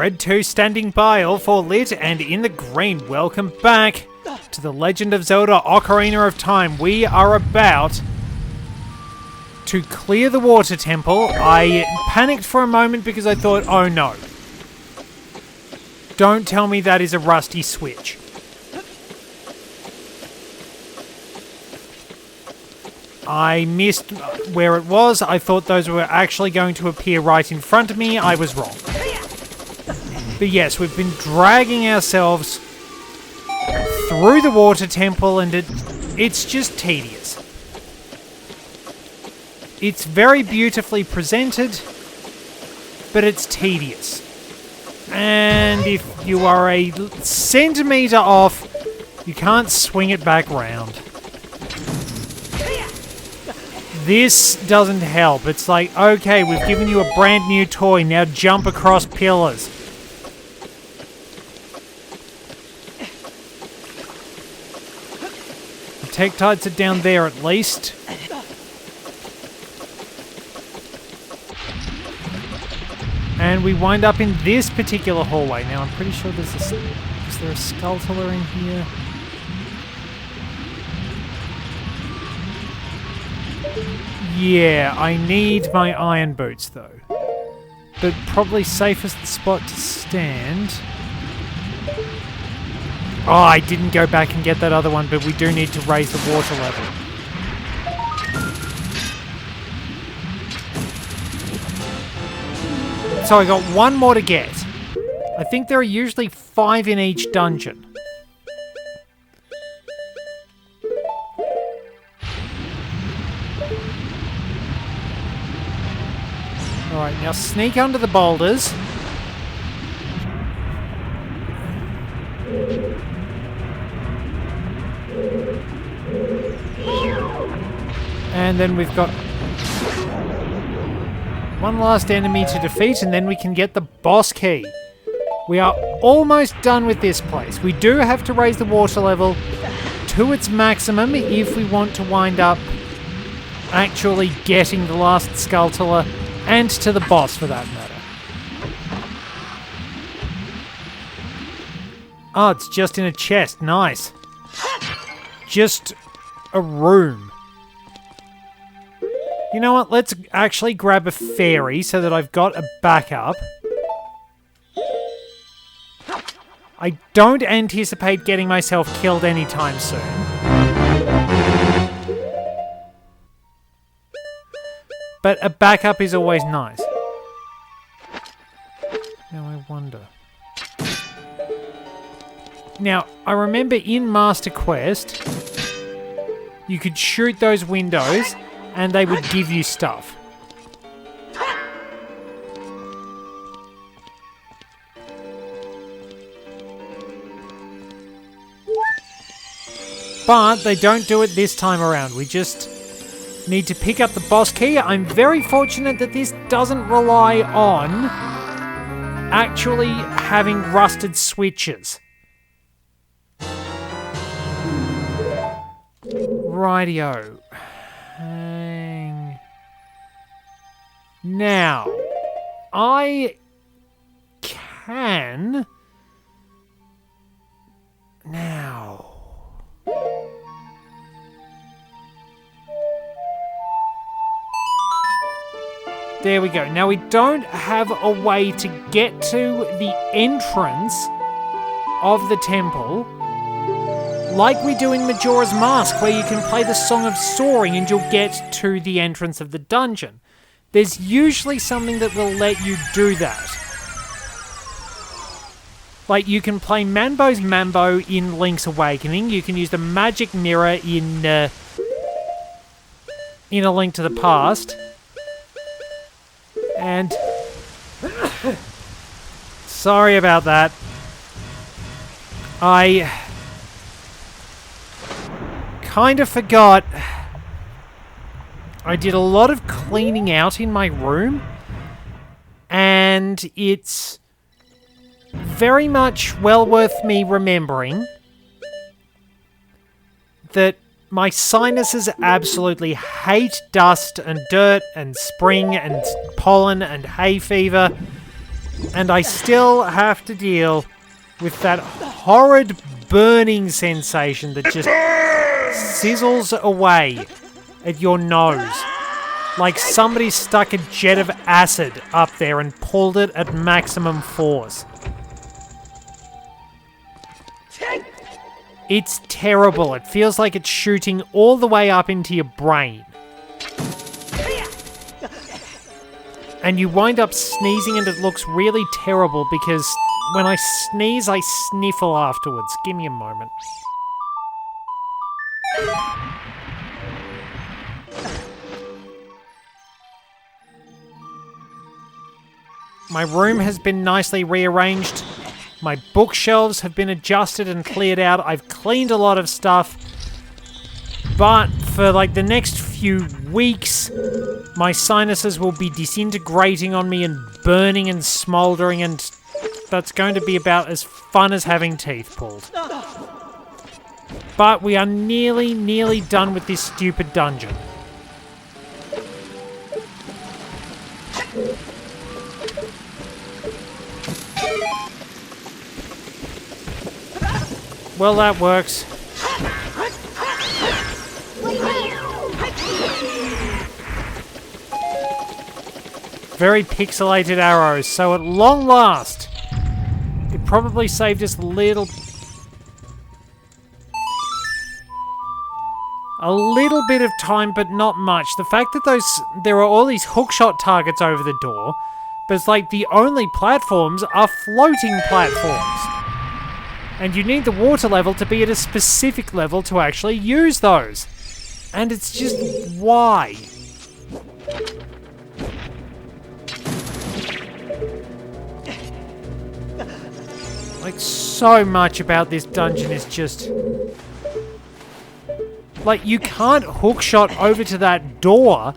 Red 2 standing by, all 4 lit and in the green. Welcome back to The Legend of Zelda Ocarina of Time. We are about to clear the water temple. I panicked for a moment because I thought, oh no. Don't tell me that is a rusty switch. I missed where it was. I thought those were actually going to appear right in front of me. I was wrong. But yes, we've been dragging ourselves through the water temple and it's just tedious. It's very beautifully presented, but it's tedious. And if you are a centimetre off, you can't swing it back round. This doesn't help. It's like, okay, we've given you a brand new toy, now jump across pillars. The Tektites are down there at least. And we wind up in this particular hallway. Now, I'm pretty sure there's is there a Skulltula in here? Yeah, I need my iron boots though. But probably safest spot to stand. Oh, I didn't go back and get that other one, but we do need to raise the water level. So I got one more to get. I think there are usually 5 in each dungeon. Alright, now sneak under the boulders. And then we've got one last enemy to defeat, and then we can get the boss key. We are almost done with this place. We do have to raise the water level to its maximum if we want to wind up actually getting the last Skulltula and to the boss for that matter. Oh, it's just in a chest. Nice. Just a room. You know what? Let's actually grab a fairy so that I've got a backup. I don't anticipate getting myself killed anytime soon. But a backup is always nice. Now I wonder. Now, I remember in Master Quest, you could shoot those windows and they would give you stuff. But they don't do it this time around. We just need to pick up the boss key. I'm very fortunate that this doesn't rely on actually having rusted switches. Rightio. Hang. Now, I can... Now... There we go. Now we don't have a way to get to the entrance of the temple like we do in Majora's Mask, where you can play the Song of Soaring and you'll get to the entrance of the dungeon. There's usually something that will let you do that. Like, you can play Manbo's Mambo in Link's Awakening. You can use the magic mirror in A Link to the Past. And... sorry about that. I kind of forgot. I did a lot of cleaning out in my room. And it's very much well worth me remembering that my sinuses absolutely hate dust and dirt and spring and pollen and hay fever. And I still have to deal with that horrid burning sensation that just sizzles away at your nose. Like somebody stuck a jet of acid up there and pulled it at maximum force. It's terrible. It feels like it's shooting all the way up into your brain. And you wind up sneezing and it looks really terrible because when I sneeze, I sniffle afterwards. Give me a moment. My room has been nicely rearranged. My bookshelves have been adjusted and cleared out. I've cleaned a lot of stuff. But for like the next few weeks, my sinuses will be disintegrating on me and burning and smouldering, and that's going to be about as fun as having teeth pulled. But we are nearly done with this stupid dungeon. Well, that works. Very pixelated arrows, so at long last, it probably saved us a little bit of time, but not much. The fact that there are all these hookshot targets over the door, but it's like the only platforms are floating platforms. And you need the water level to be at a specific level to actually use those. And it's just, why? Like, so much about this dungeon is just... Like, you can't hookshot over to that door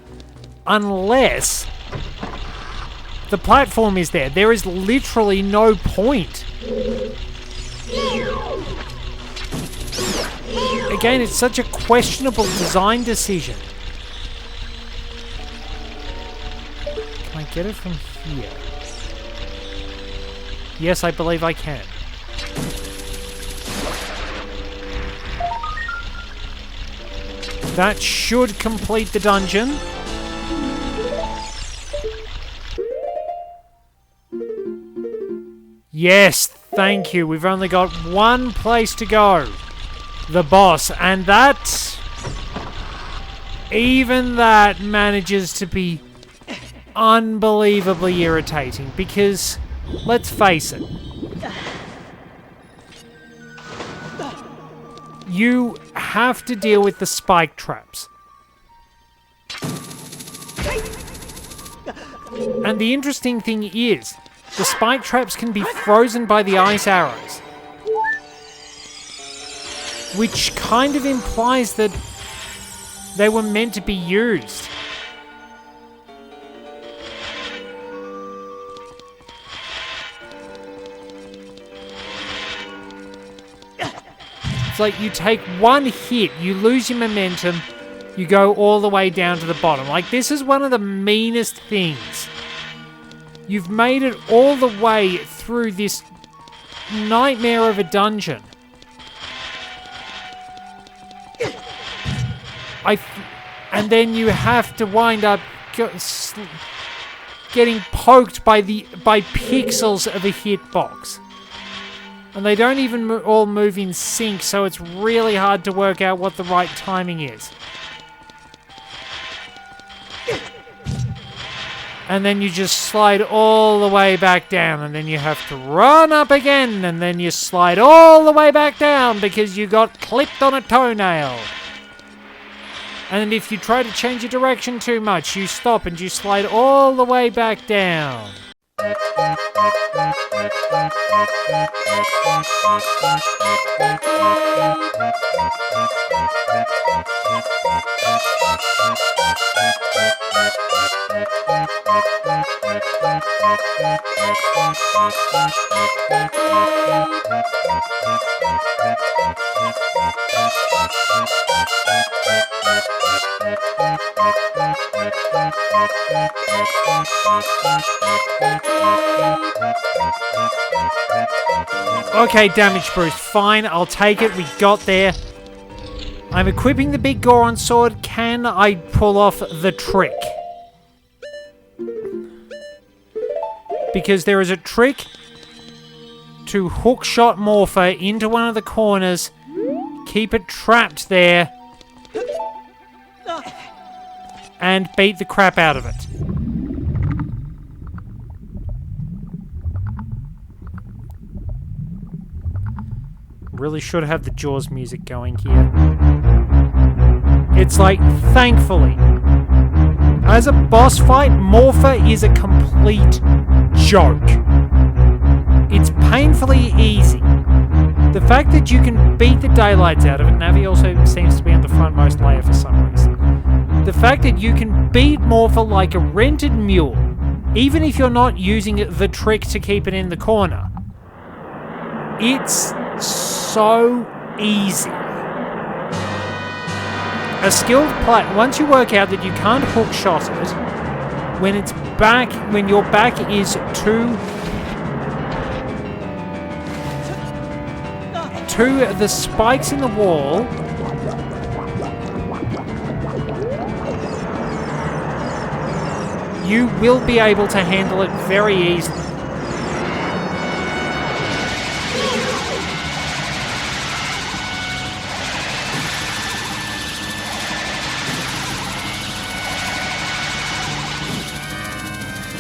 unless the platform is there. There is literally no point. Again, it's such a questionable design decision. Can I get it from here? Yes, I believe I can. That should complete the dungeon. Yes, thank you. We've only got one place to go. The boss. And that... even that manages to be unbelievably irritating. Because, let's face it. You have to deal with the spike traps. And the interesting thing is, the spike traps can be frozen by the ice arrows. Which kind of implies that they were meant to be used. It's like you take one hit, you lose your momentum, you go all the way down to the bottom. Like, this is one of the meanest things. You've made it all the way through this nightmare of a dungeon. And then you have to wind up getting poked by pixels of a hitbox. And they don't even all move in sync, so it's really hard to work out what the right timing is. And then you just slide all the way back down, and then you have to run up again, and then you slide all the way back down because you got clipped on a toenail. And if you try to change your direction too much, you stop and you slide all the way back down. Okay, damage boost. Fine, I'll take it. We got there. I'm equipping the big Goron sword. Can I pull off the trick? Because there is a trick to hookshot Morpher into one of the corners, keep it trapped there, and beat the crap out of it. Really should have the Jaws music going here. It's like, thankfully, as a boss fight, Morpher is a complete joke. It's painfully easy. The fact that you can beat the daylights out of it, Navi also seems to be on the frontmost layer for some reason. The fact that you can beat Morpher like a rented mule, even if you're not using the trick to keep it in the corner. It's so easy. A skilled player, once you work out that you can't hook shot it, when your back is to the spikes in the wall, you will be able to handle it very easily.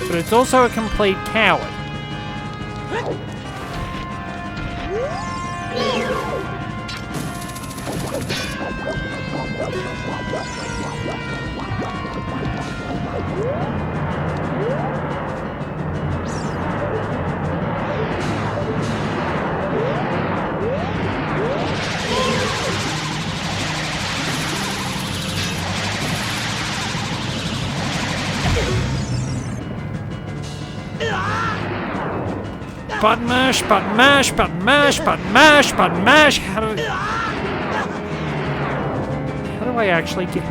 But it's also a complete coward. Button mash, button mash, button mash, button mash, button mash. How do I actually get...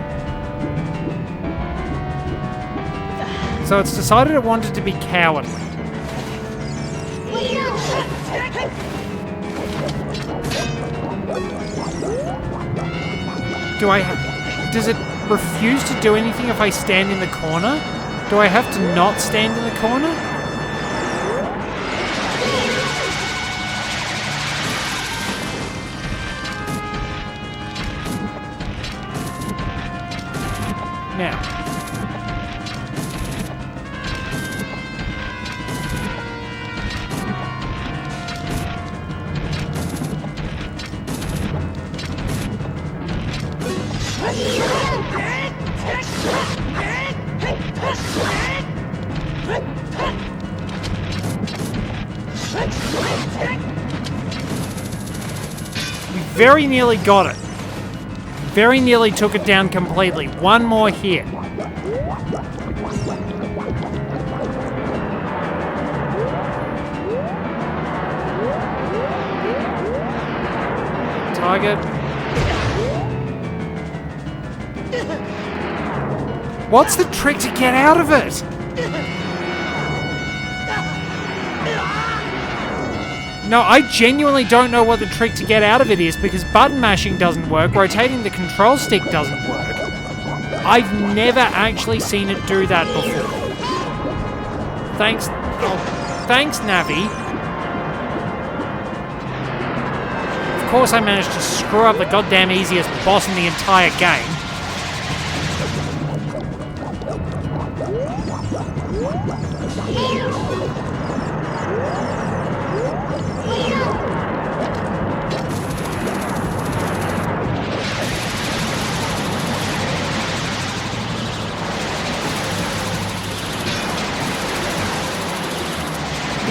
So it's decided it wanted to be cowardly. Does it refuse to do anything if I stand in the corner? Do I have to not stand in the corner? Now. We very nearly got it. Very nearly took it down completely. One more hit. Target. What's the trick to get out of it? No, I genuinely don't know what the trick to get out of it is, because button mashing doesn't work, rotating the control stick doesn't work. I've never actually seen it do that before. Thanks, Navi. Of course I managed to screw up the goddamn easiest boss in the entire game.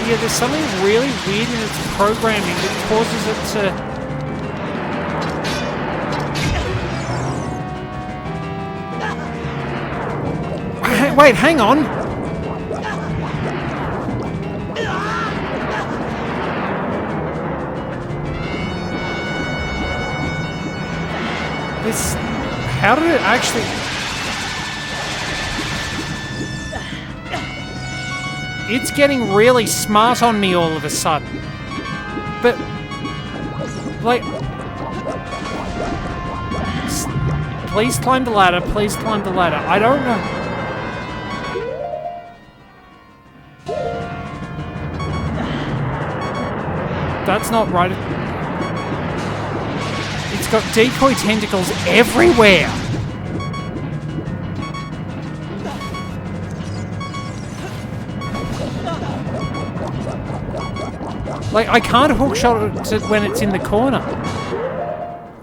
Yeah, there's something really weird in its programming that causes it to... Wait, hang on! How did it actually... it's getting really smart on me all of a sudden. But, like... Please climb the ladder, please climb the ladder. I don't know. That's not right. It's got decoy tentacles everywhere. Like, I can't hook shot it when it's in the corner.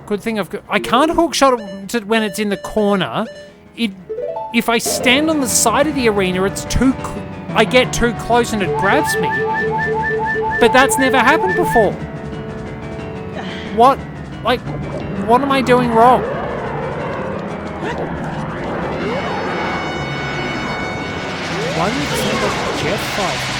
Good thing I've got... I can't hook shot it when it's in the corner. If I stand on the side of the arena, it's too... I get too close and it grabs me. But that's never happened before. What? Like, what am I doing wrong? Why did it sound like a jet fight?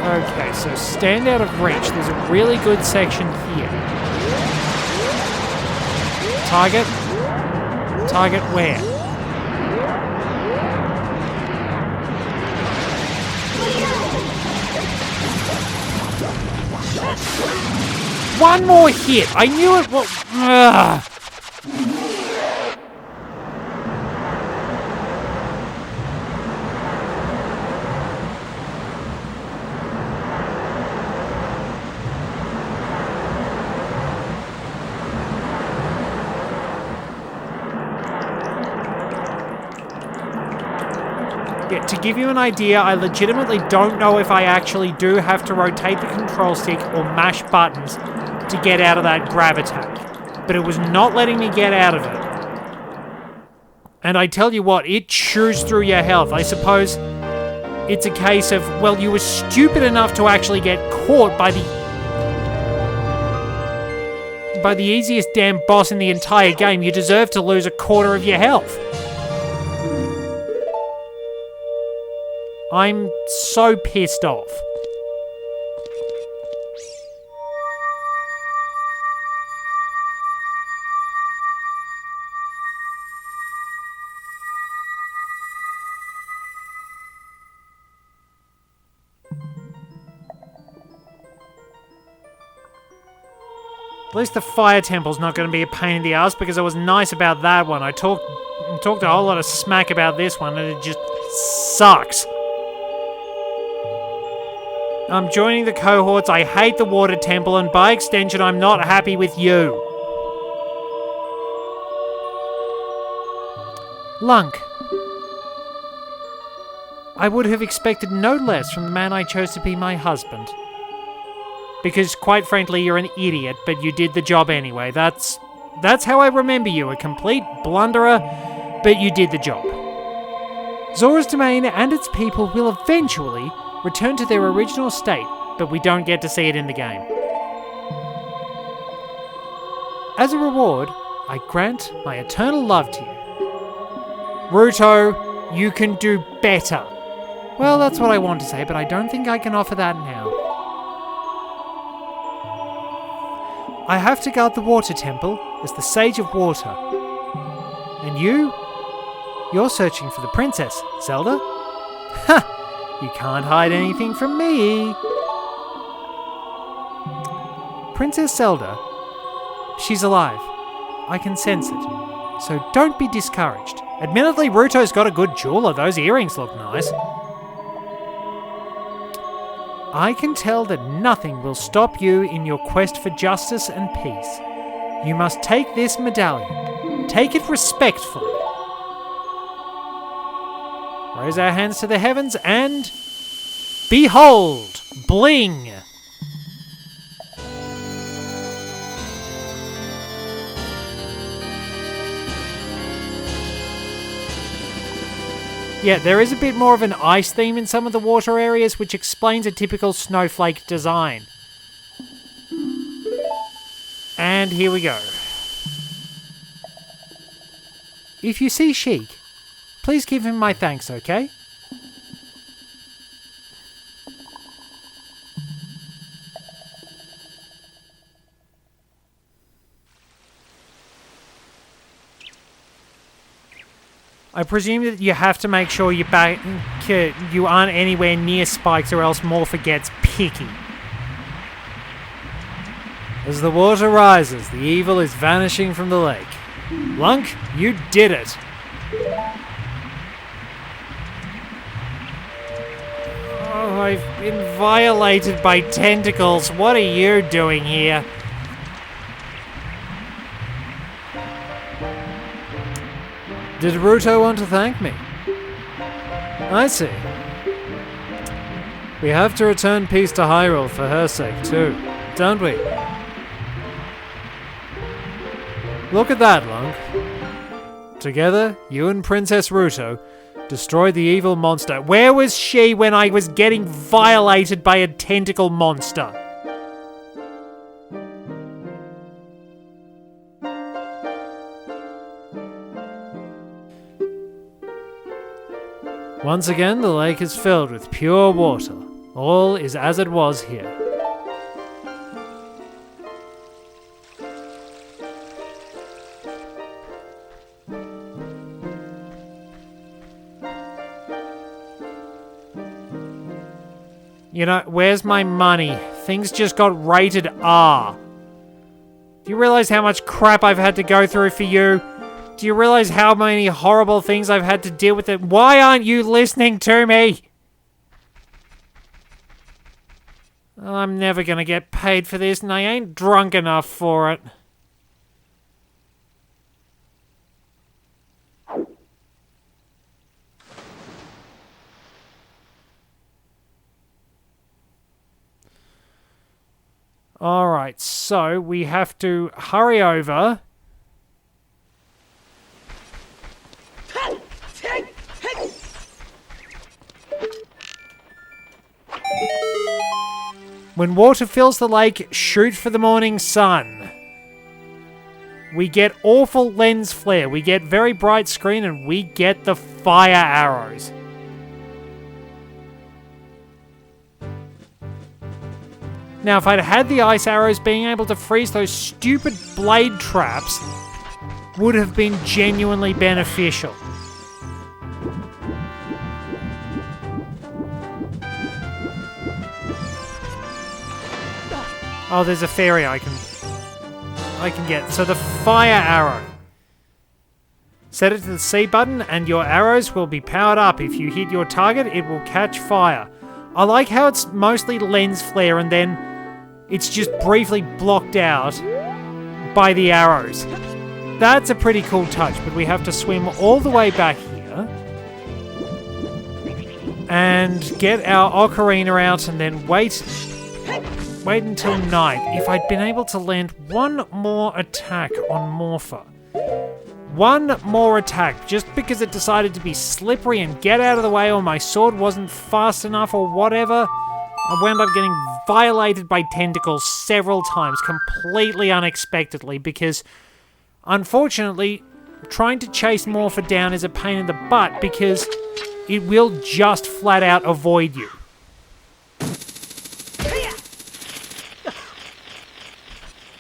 Okay, so stand out of reach. There's a really good section here. Target. Target where? One more hit. I knew it was... Yeah, to give you an idea, I legitimately don't know if I actually do have to rotate the control stick or mash buttons to get out of that grab attack. But it was not letting me get out of it. And I tell you what, it chews through your health. I suppose it's a case of, well, you were stupid enough to actually get caught by the easiest damn boss in the entire game. You deserve to lose a quarter of your health. I'm so pissed off. At least the fire temple's not going to be a pain in the ass, because I was nice about that one. I talked a whole lot of smack about this one, and it just sucks. I'm joining the cohorts. I hate the water temple, and by extension, I'm not happy with you. Lunk. I would have expected no less from the man I chose to be my husband. Because, quite frankly, you're an idiot, but you did the job anyway. That's how I remember you, a complete blunderer, but you did the job. Zora's domain and its people will eventually return to their original state, but we don't get to see it in the game. As a reward, I grant my eternal love to you. Ruto, you can do better. Well, that's what I want to say, but I don't think I can offer that now. I have to guard the water temple as the Sage of Water. And you're searching for the princess, Zelda? Ha! You can't hide anything from me. Princess Zelda, she's alive. I can sense it. So don't be discouraged. Admittedly, Ruto's got a good jeweler. Those earrings look nice. I can tell that nothing will stop you in your quest for justice and peace. You must take this medallion. Take it respectfully. Raise our hands to the heavens and... behold! Bling! Yeah, there is a bit more of an ice theme in some of the water areas, which explains a typical snowflake design. And here we go. If you see Sheik, please give him my thanks, okay? I presume that you have to make sure you aren't anywhere near spikes or else Morpher gets picky. As the water rises, the evil is vanishing from the lake. Lunk, you did it. Oh, I've been violated by tentacles. What are you doing here? Did Ruto want to thank me? I see. We have to return peace to Hyrule for her sake too, don't we? Look at that, Lunk. Together, you and Princess Ruto destroyed the evil monster. Where was she when I was getting violated by a tentacle monster? Once again, the lake is filled with pure water. All is as it was here. You know, where's my money? Things just got rated R. Do you realize how much crap I've had to go through for you? Do you realize how many horrible things I've had to deal with it? Why aren't you listening to me? I'm never gonna get paid for this, and I ain't drunk enough for it. Alright, so we have to hurry over. When water fills the lake, shoot for the morning sun. We get awful lens flare, we get very bright screen, and we get the fire arrows. Now, if I'd had the ice arrows, being able to freeze those stupid blade traps would have been genuinely beneficial. Oh, there's a fairy I can get. So the fire arrow. Set it to the C button and your arrows will be powered up. If you hit your target, it will catch fire. I like how it's mostly lens flare and then it's just briefly blocked out by the arrows. That's a pretty cool touch, but we have to swim all the way back here and get our Ocarina out and then wait until night. If I'd been able to land one more attack on Morpher. One more attack, just because it decided to be slippery and get out of the way or my sword wasn't fast enough or whatever, I wound up getting violated by tentacles several times, completely unexpectedly, because unfortunately, trying to chase Morpher down is a pain in the butt because it will just flat out avoid you.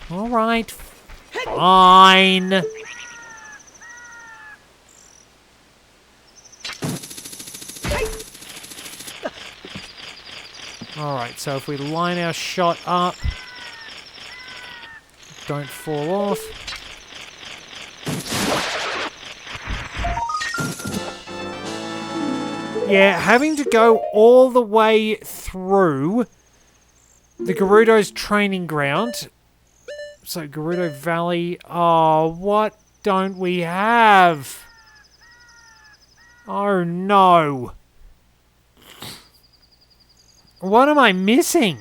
Alright, fine. Alright, so if we line our shot up, don't fall off. Yeah, having to go all the way through the Gerudo's training ground. So, Gerudo Valley. Oh, what don't we have? Oh, no. What am I missing?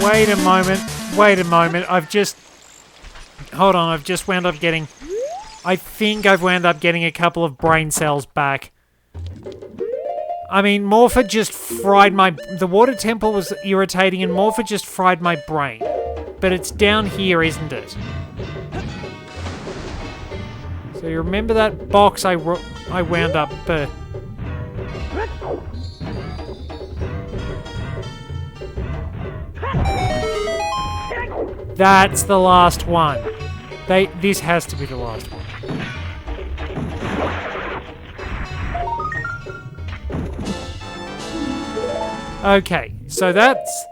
Wait a moment. Hold on, I've just wound up getting... I think I've wound up getting a couple of brain cells back. I mean, Morpha just fried my... The water temple was irritating and Morpha just fried my brain. But it's down here, isn't it? So you remember that box I wound up... That's the last one. This has to be the last one. Okay, so that's...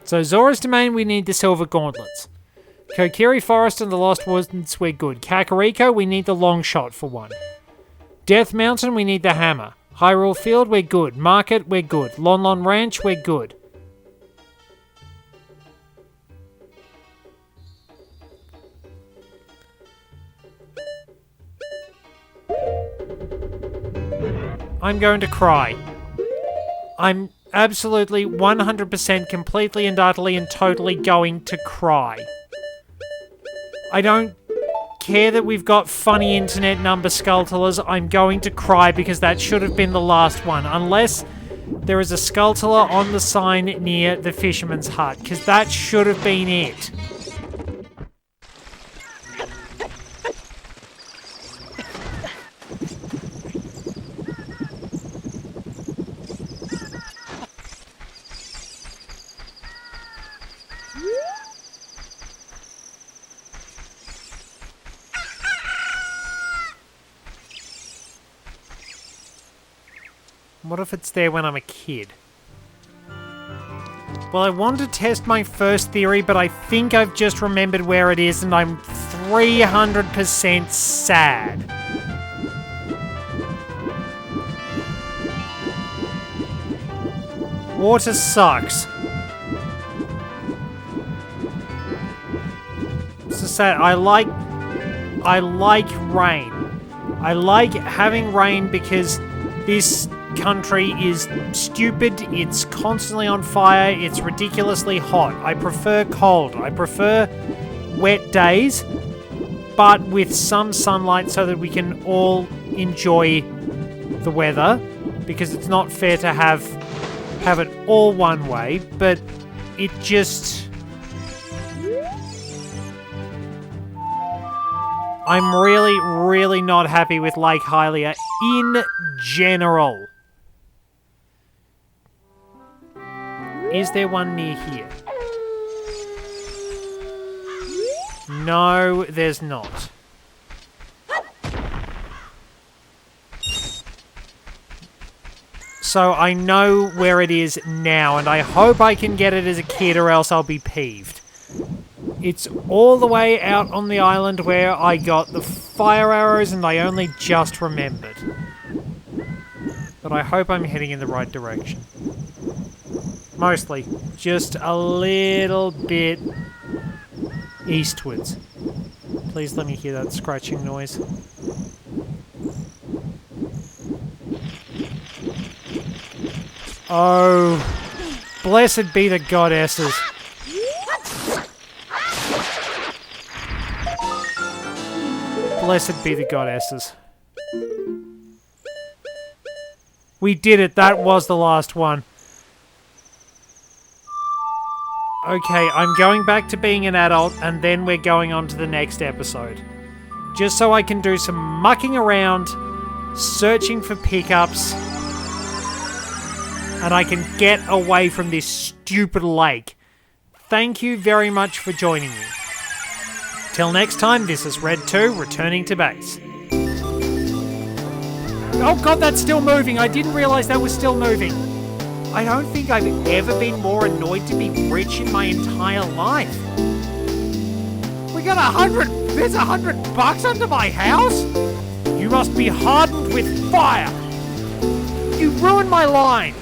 So Zora's Domain, we need the Silver Gauntlets. Kokiri Forest and the Lost Woods, we're good. Kakariko, we need the long shot for one. Death Mountain, we need the hammer. Hyrule Field, we're good. Market, we're good. Lon Lon Ranch, we're good. I'm going to cry. I'm absolutely 100% completely and utterly and totally going to cry. I don't care that we've got funny internet number Skulltulas. I'm going to cry because that should have been the last one. Unless there is a Skulltula on the sign near the Fisherman's Hut. Because that should have been it. What if it's there when I'm a kid? Well, I want to test my first theory, but I think I've just remembered where it is, and I'm 300% sad. Water sucks. It's so sad. I like rain. I like having rain because this country is stupid, it's constantly on fire, it's ridiculously hot. I prefer cold. I prefer wet days, but with some sunlight so that we can all enjoy the weather, because it's not fair to have it all one way, but it just... I'm really, really not happy with Lake Hylia in general. Is there one near here? No, there's not. So I know where it is now, and I hope I can get it as a kid or else I'll be peeved. It's all the way out on the island where I got the fire arrows and I only just remembered. But I hope I'm heading in the right direction. Mostly. Just a little bit eastwards. Please let me hear that scratching noise. Oh, blessed be the goddesses. Blessed be the goddesses. We did it. That was the last one. Okay, I'm going back to being an adult, and then we're going on to the next episode. Just so I can do some mucking around, searching for pickups, and I can get away from this stupid lake. Thank you very much for joining me. Till next time, this is Red 2, returning to base. Oh god, that's still moving! I didn't realise that was still moving. I don't think I've ever been more annoyed to be rich in my entire life. We got there's $100 under my house? You must be hardened with fire! You ruined my line!